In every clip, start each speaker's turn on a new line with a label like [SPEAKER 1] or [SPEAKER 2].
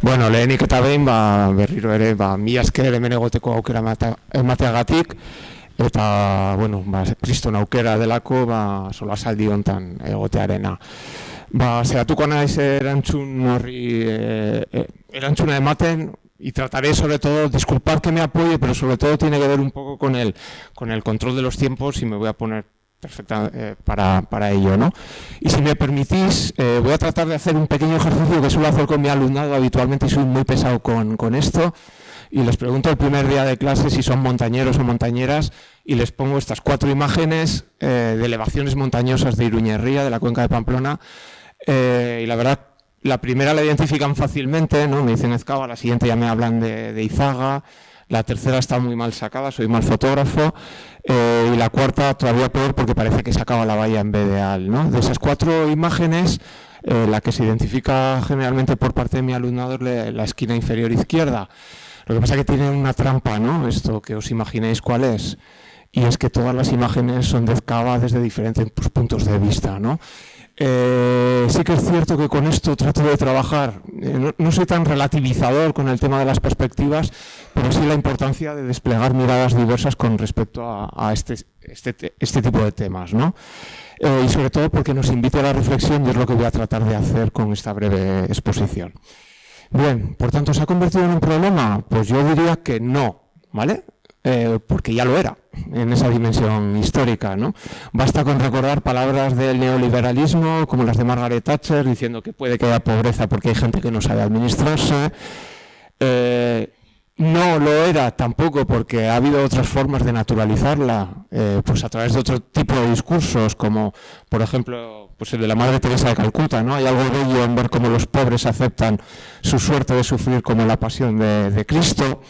[SPEAKER 1] Bueno, lehenik eta behin, berriro ere, mila esker hemen egoteko aukera emateagatik, eta, bueno, kriston aukera delako, solasaldi hontan egotearena. Zeratuko naiz erantzuna ematen, y trataré sobre todo, disculpar que me apoye, pero sobre todo tiene que ver un poco con el control de los tiempos y me voy a poner perfecta para ello, ¿no? Y si me permitís, voy a tratar de hacer un pequeño ejercicio que suelo hacer con mi alumnado habitualmente y soy muy pesado con esto, y les pregunto el primer día de clase si son montañeros o montañeras y les pongo estas 4 imágenes de elevaciones montañosas de Iruñerría, de la cuenca de Pamplona, y la verdad, la primera la identifican fácilmente, ¿no? Me dicen Ezcaba, la siguiente ya me hablan de Izaga, la tercera está muy mal sacada, soy mal fotógrafo, y la cuarta todavía peor porque parece que sacaba la valla en vez de al, ¿no? De esas 4 imágenes, la que se identifica generalmente por parte de mi alumnado es la esquina inferior izquierda. Lo que pasa es que tiene una trampa, ¿no? Esto que os imaginéis cuál es. Y es que todas las imágenes son de Ezcaba desde diferentes puntos de vista, ¿no? Sí que es cierto que con esto trato de trabajar, no soy tan relativizador con el tema de las perspectivas, pero sí la importancia de desplegar miradas diversas con respecto a este tipo de temas, ¿no? Y sobre todo porque nos invita a la reflexión y es lo que voy a tratar de hacer con esta breve exposición. Bien, por tanto, ¿se ha convertido en un problema? Pues yo diría que no, ¿vale? Porque ya lo era en esa dimensión histórica, ¿no? Basta con recordar palabras del neoliberalismo como las de Margaret Thatcher diciendo que puede que haya pobreza porque hay gente que no sabe administrarse. No lo era tampoco porque ha habido otras formas de naturalizarla, pues a través de otro tipo de discursos como, por ejemplo, pues el de la Madre Teresa de Calcuta, ¿no? Hay algo bello en ver cómo los pobres aceptan su suerte de sufrir como la pasión de Cristo.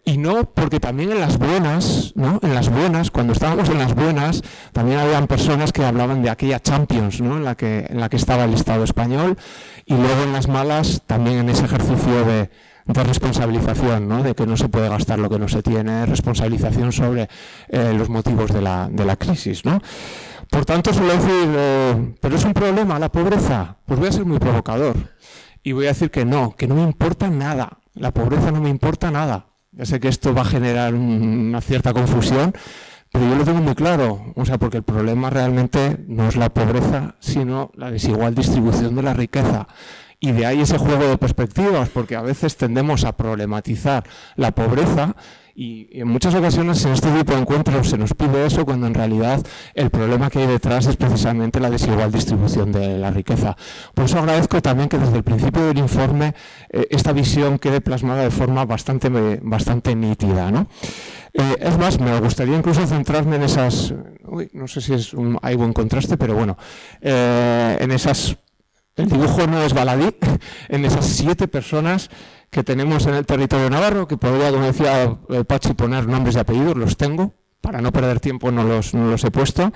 [SPEAKER 1] Y no, porque también en las buenas, ¿no? En las buenas, cuando estábamos en las buenas, también habían personas que hablaban de aquella Champions, ¿no? en la que estaba el Estado español, y luego en las malas, también en ese ejercicio de responsabilización, ¿no? De que no se puede gastar lo que no se tiene, responsabilización sobre los motivos de la crisis, ¿no? Por tanto, suelo decir, ¿pero es un problema la pobreza? Pues voy a ser muy provocador y voy a decir que no me importa nada. La pobreza no me importa nada. Ya sé que esto va a generar una cierta confusión, pero yo lo tengo muy claro. O sea, porque el problema realmente no es la pobreza, sino la desigual distribución de la riqueza. Y de ahí ese juego de perspectivas, porque a veces tendemos a problematizar la pobreza y en muchas ocasiones en este tipo de encuentros se nos pide eso cuando en realidad el problema que hay detrás es precisamente la desigual distribución de la riqueza. Por eso agradezco también que desde el principio del informe esta visión quede plasmada de forma bastante nítida, ¿no? Es más, me gustaría incluso centrarme en esas, no sé si hay buen contraste, pero bueno, en esas, el dibujo no es baladí, en esas 7 personas que tenemos en el territorio navarro, que podría, como decía Pachi, poner nombres y apellidos, los tengo, para no perder tiempo no los he puesto,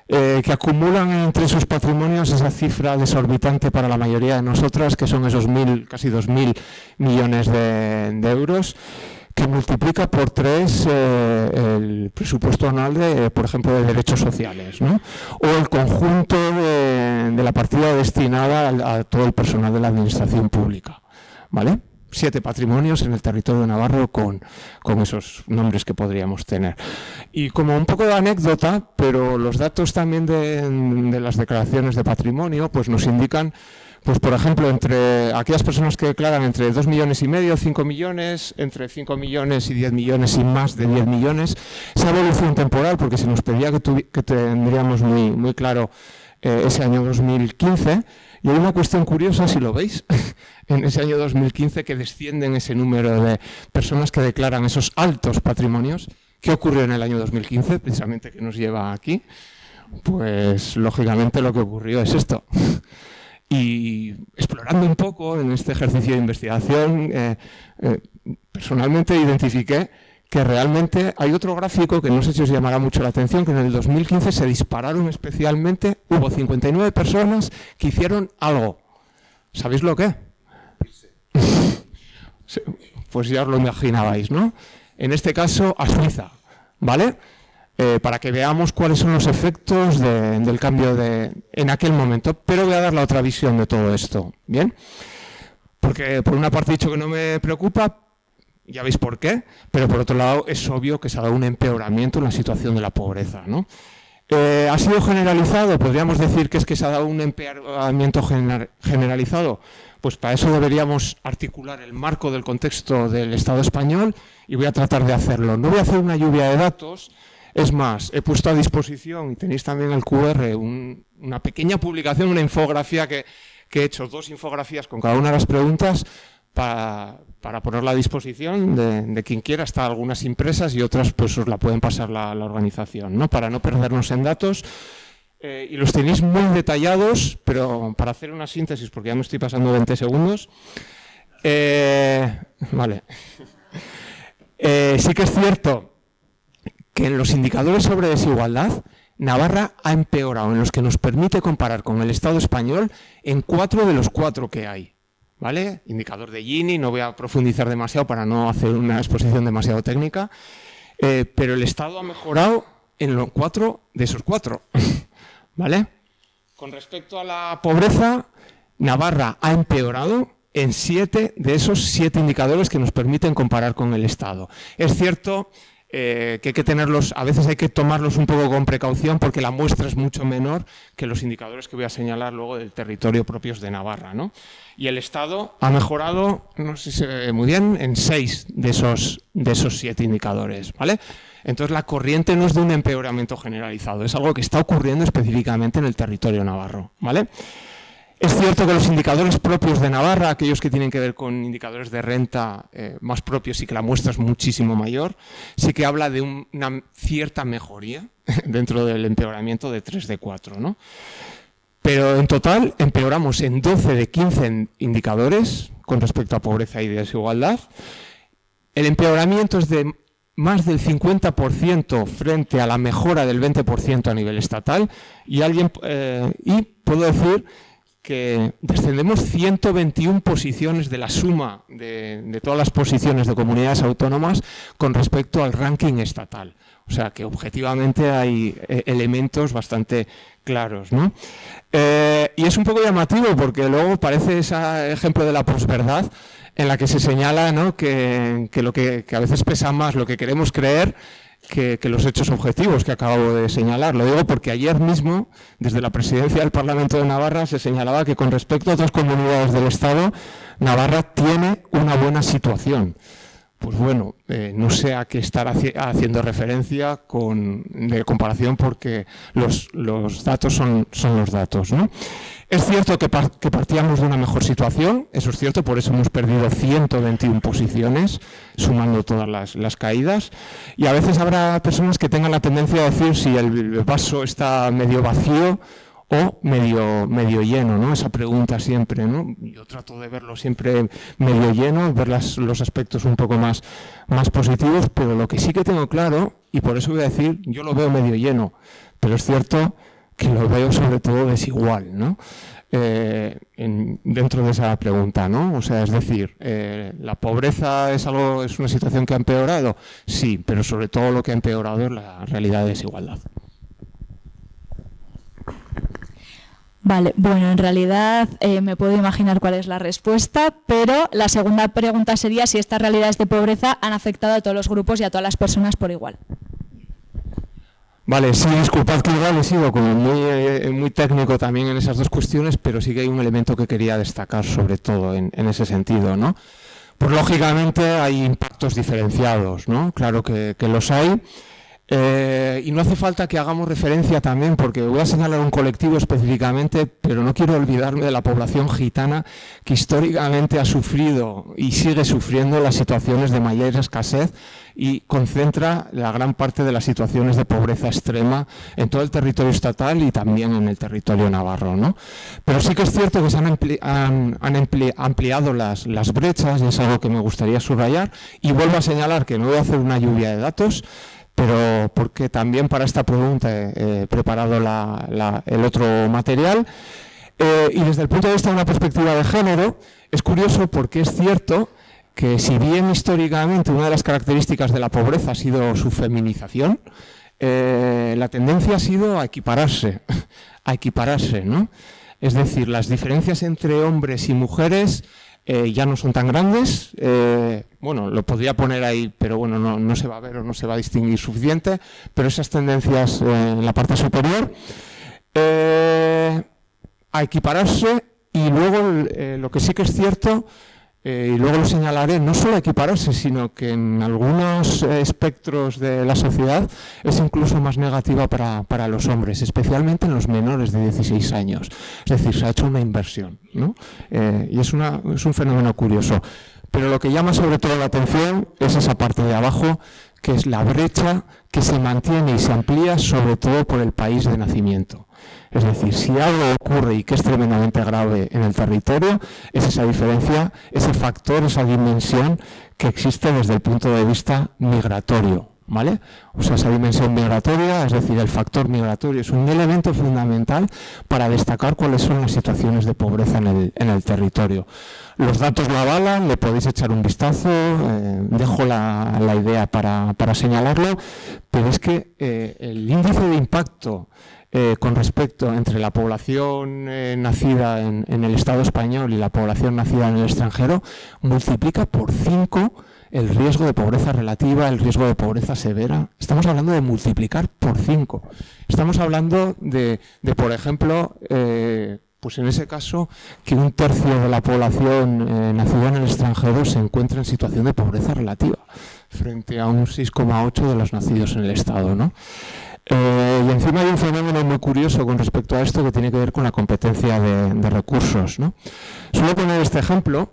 [SPEAKER 1] que acumulan entre sus patrimonios esa cifra desorbitante para la mayoría de nosotras, que son esos casi 2.000 millones de euros, que multiplica por 3 el presupuesto anual, por ejemplo, de derechos sociales, ¿no? O el conjunto de la partida destinada a todo el personal de la administración pública, ¿vale? 7 patrimonios en el territorio de Navarro con esos nombres que podríamos tener. Y como un poco de anécdota, pero los datos también de las declaraciones de patrimonio pues nos indican, pues por ejemplo, entre aquellas personas que declaran entre 2,5 millones, 5 millones, entre 5 millones y 10 millones y más de 10 millones, esa evolución temporal, porque se nos pedía que tendríamos muy claro ese año 2015, y hay una cuestión curiosa, si lo veis, en ese año 2015 que descienden ese número de personas que declaran esos altos patrimonios. ¿Qué ocurrió en el año 2015, precisamente que nos lleva aquí? Pues lógicamente lo que ocurrió es esto. Y explorando un poco en este ejercicio de investigación, personalmente identifiqué que realmente hay otro gráfico que no sé si os llamará mucho la atención, que en el 2015 se dispararon especialmente, hubo 59 personas que hicieron algo. ¿Sabéis lo qué? Pues ya os lo imaginabais, ¿no? En este caso, a Suiza, ¿vale? Para que veamos cuáles son los efectos del cambio en aquel momento. Pero voy a dar la otra visión de todo esto, ¿bien? Porque por una parte he dicho que no me preocupa, ya veis por qué, pero por otro lado es obvio que se ha dado un empeoramiento en la situación de la pobreza, ¿no? ¿Ha sido generalizado? Podríamos decir que es que se ha dado un empeoramiento generalizado. Pues para eso deberíamos articular el marco del contexto del Estado español y voy a tratar de hacerlo. No voy a hacer una lluvia de datos, es más, he puesto a disposición, y tenéis también el QR, una pequeña publicación, una infografía que he hecho, 2 infografías con cada una de las preguntas para ponerla a disposición de quien quiera. Está algunas impresas y otras pues os la pueden pasar la organización, ¿no? Para no perdernos en datos. Y los tenéis muy detallados, pero para hacer una síntesis, porque ya me estoy pasando 20 segundos. Vale. Sí que es cierto que en los indicadores sobre desigualdad, Navarra ha empeorado en los que nos permite comparar con el Estado español en 4 de los 4 que hay. ¿Vale? Indicador de Gini, no voy a profundizar demasiado para no hacer una exposición demasiado técnica, pero el Estado ha mejorado en los 4 de esos 4. ¿Vale? Con respecto a la pobreza, Navarra ha empeorado en 7 de esos 7 indicadores que nos permiten comparar con el Estado. Es cierto que hay que tenerlos, a veces hay que tomarlos un poco con precaución porque la muestra es mucho menor que los indicadores que voy a señalar luego del territorio propios de Navarra, ¿no? Y el Estado ha mejorado, no sé si se ve muy bien, en 6 de esos 7 indicadores, ¿vale? Entonces la corriente no es de un empeoramiento generalizado, es algo que está ocurriendo específicamente en el territorio navarro, ¿vale? Es cierto que los indicadores propios de Navarra, aquellos que tienen que ver con indicadores de renta más propios y que la muestra es muchísimo mayor, sí que habla de una cierta mejoría dentro del empeoramiento de 3 de 4, ¿no? Pero en total empeoramos en 12 de 15 indicadores con respecto a pobreza y desigualdad. El empeoramiento es de más del 50% frente a la mejora del 20% a nivel estatal y puedo decir que descendemos 121 posiciones de la suma de todas las posiciones de comunidades autónomas con respecto al ranking estatal. O sea que objetivamente hay elementos bastante claros, ¿no? Y es un poco llamativo porque luego parece ese ejemplo de la posverdad en la que se señala, ¿no?, que a veces pesa más lo que queremos creer que los hechos objetivos que acabo de señalar. Lo digo porque ayer mismo, desde la presidencia del Parlamento de Navarra, se señalaba que con respecto a otras comunidades del Estado, Navarra tiene una buena situación. Pues bueno, no sé a qué estar haciendo referencia de comparación porque los datos son los datos, ¿no? Es cierto que partíamos de una mejor situación, eso es cierto, por eso hemos perdido 121 posiciones, sumando todas las caídas, y a veces habrá personas que tengan la tendencia a decir si el vaso está medio vacío o medio lleno, ¿no? Esa pregunta siempre, ¿no? Yo trato de verlo siempre medio lleno, ver los aspectos un poco más positivos, pero lo que sí que tengo claro, y por eso voy a decir, yo lo veo medio lleno, pero es cierto que lo veo sobre todo desigual, ¿no? Dentro de esa pregunta, ¿no? O sea, es decir, ¿la pobreza es una situación que ha empeorado? Sí, pero sobre todo lo que ha empeorado es la realidad de desigualdad.
[SPEAKER 2] Vale, bueno, en realidad me puedo imaginar cuál es la respuesta, pero la segunda pregunta sería si estas realidades de pobreza han afectado a todos los grupos y a todas las personas por igual.
[SPEAKER 1] Vale, sí, disculpad que igual he sido como muy técnico también en esas dos cuestiones, pero sí que hay un elemento que quería destacar sobre todo en ese sentido, ¿no? Pues lógicamente hay impactos diferenciados, ¿no? Claro que los hay. Y no hace falta que hagamos referencia también, porque voy a señalar un colectivo específicamente, pero no quiero olvidarme de la población gitana que históricamente ha sufrido y sigue sufriendo las situaciones de mayor escasez y concentra la gran parte de las situaciones de pobreza extrema en todo el territorio estatal y también en el territorio navarro, ¿no? Pero sí que es cierto que se han ampliado las brechas y es algo que me gustaría subrayar y vuelvo a señalar que no voy a hacer una lluvia de datos, pero porque también para esta pregunta he preparado el otro material. Y desde el punto de vista de una perspectiva de género, es curioso porque es cierto que si bien históricamente una de las características de la pobreza ha sido su feminización, la tendencia ha sido a equipararse, ¿no? Es decir, las diferencias entre hombres y mujeres ya no son tan grandes. Bueno, lo podría poner ahí, pero bueno, no se va a ver o no se va a distinguir suficiente, pero esas tendencias en la parte superior a equipararse. Y luego lo que sí que es cierto, y luego lo señalaré, no solo equipararse, sino que en algunos espectros de la sociedad es incluso más negativa para los hombres, especialmente en los menores de 16 años. Es decir, se ha hecho una inversión, ¿no? Y es un fenómeno curioso. Pero lo que llama sobre todo la atención es esa parte de abajo, que es la brecha que se mantiene y se amplía sobre todo por el país de nacimiento. Es decir, si algo ocurre y que es tremendamente grave en el territorio, es esa diferencia, ese factor, esa dimensión que existe desde el punto de vista migratorio, ¿vale? O sea, esa dimensión migratoria, es decir, el factor migratorio es un elemento fundamental para destacar cuáles son las situaciones de pobreza en el territorio. Los datos lo avalan, le podéis echar un vistazo, dejo la idea para señalarlo, pero es que el índice de impacto con respecto entre la población nacida en el Estado español y la población nacida en el extranjero multiplica por 5 el riesgo de pobreza relativa, el riesgo de pobreza severa. Estamos hablando de multiplicar por 5. Estamos hablando de por ejemplo, pues en ese caso, que 1/3 de la población nacida en el extranjero se encuentra en situación de pobreza relativa, frente a un 6,8 de los nacidos en el Estado, ¿no? Y encima hay un fenómeno muy curioso con respecto a esto que tiene que ver con la competencia de recursos, ¿no? Suelo poner este ejemplo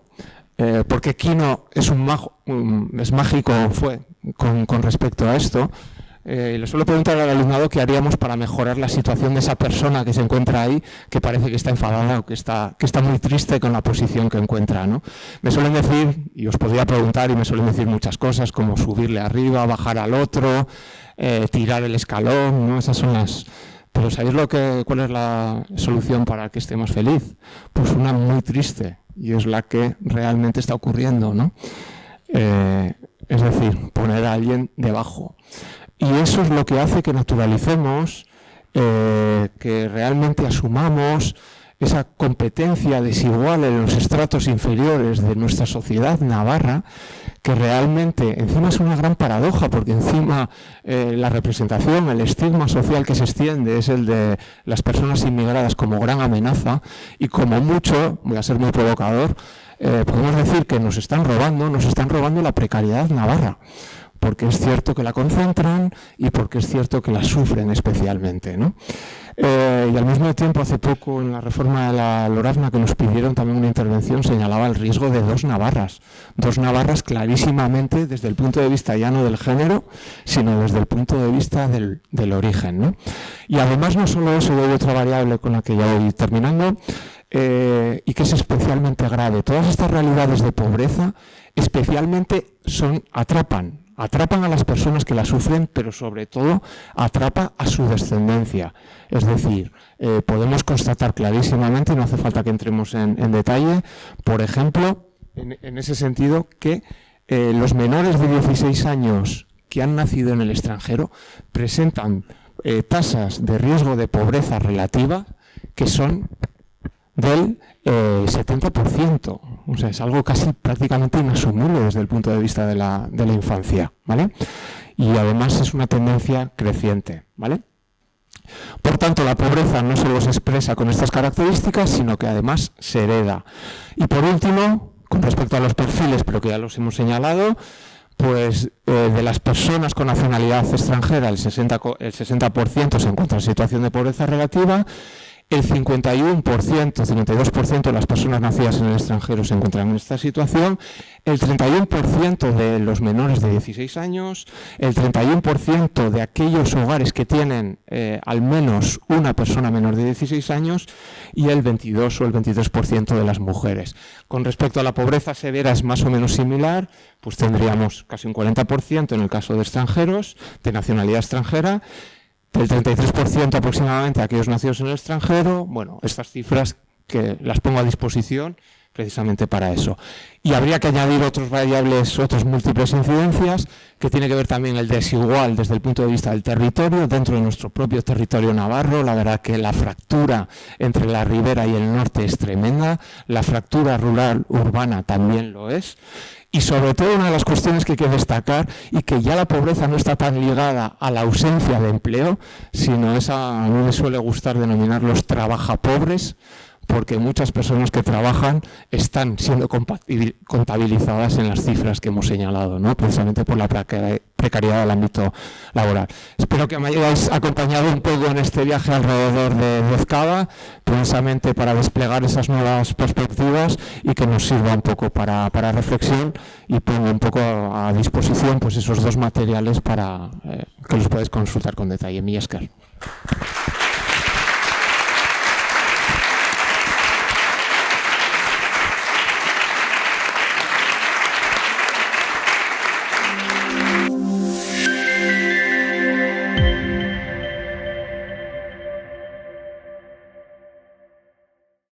[SPEAKER 1] porque Quino es mágico, fue con respecto a esto. Le suelo preguntar al alumnado qué haríamos para mejorar la situación de esa persona que se encuentra ahí, que parece que está enfadada o que está muy triste con la posición que encuentra, ¿no? Me suelen decir, y os podría preguntar, y me suelen decir muchas cosas, como subirle arriba, bajar al otro, tirar el escalón, ¿no? Esas son las... Pero ¿sabéis cuál es la solución para que esté más feliz? Pues una muy triste, y es la que realmente está ocurriendo, ¿no? Es decir, poner a alguien debajo. Y eso es lo que hace que naturalicemos, que realmente asumamos esa competencia desigual en los estratos inferiores de nuestra sociedad navarra, que realmente encima es una gran paradoja, porque encima la representación, el estigma social que se extiende es el de las personas inmigradas como gran amenaza, y como mucho, voy a ser muy provocador, podemos decir que nos están robando la precariedad navarra, porque es cierto que la concentran y porque es cierto que la sufren especialmente, ¿no? Y al mismo tiempo, hace poco, en la reforma de la Lorazna, que nos pidieron también una intervención, señalaba el riesgo de dos navarras clarísimamente desde el punto de vista ya no del género, sino desde el punto de vista del origen, ¿no? Y además no solo eso, hay otra variable con la que ya voy terminando, y que es especialmente grave. Todas estas realidades de pobreza especialmente atrapan a las personas que la sufren, pero sobre todo atrapa a su descendencia. Es decir, podemos constatar clarísimamente, no hace falta que entremos en detalle, por ejemplo, en ese sentido, que los menores de 16 años que han nacido en el extranjero presentan tasas de riesgo de pobreza relativa que son del 70%. O sea, es algo casi prácticamente inasumible desde el punto de vista de la infancia, ¿vale? Y además es una tendencia creciente, ¿vale? Por tanto, la pobreza no solo se expresa con estas características, sino que además se hereda. Y por último, con respecto a los perfiles, pero que ya los hemos señalado, pues de las personas con nacionalidad extranjera, el 60% se encuentra en situación de pobreza relativa. El 52% de las personas nacidas en el extranjero se encuentran en esta situación, el 31% de los menores de 16 años, el 31% de aquellos hogares que tienen al menos una persona menor de 16 años y el 22 o el 23% de las mujeres. Con respecto a la pobreza severa es más o menos similar, pues tendríamos casi un 40% en el caso de extranjeros, de nacionalidad extranjera, del 33% aproximadamente a aquellos nacidos en el extranjero. Bueno, estas cifras que las pongo a disposición, precisamente para eso. Y habría que añadir otras variables, otras múltiples incidencias, que tiene que ver también el desigual desde el punto de vista del territorio, dentro de nuestro propio territorio navarro. La verdad que la fractura entre la ribera y el norte es tremenda, la fractura rural-urbana también lo es. Y sobre todo una de las cuestiones que hay que destacar, y que ya la pobreza no está tan ligada a la ausencia de empleo, sino a mí me suele gustar denominarlos trabajapobres, porque muchas personas que trabajan están siendo contabilizadas en las cifras que hemos señalado, ¿no? Precisamente por la precariedad del ámbito laboral. Espero que me hayáis acompañado un poco en este viaje alrededor de Ezkaba, precisamente para desplegar esas nuevas perspectivas y que nos sirva un poco para reflexión, y pongo un poco a disposición pues esos dos materiales para que los podáis consultar con detalle. Mi esker.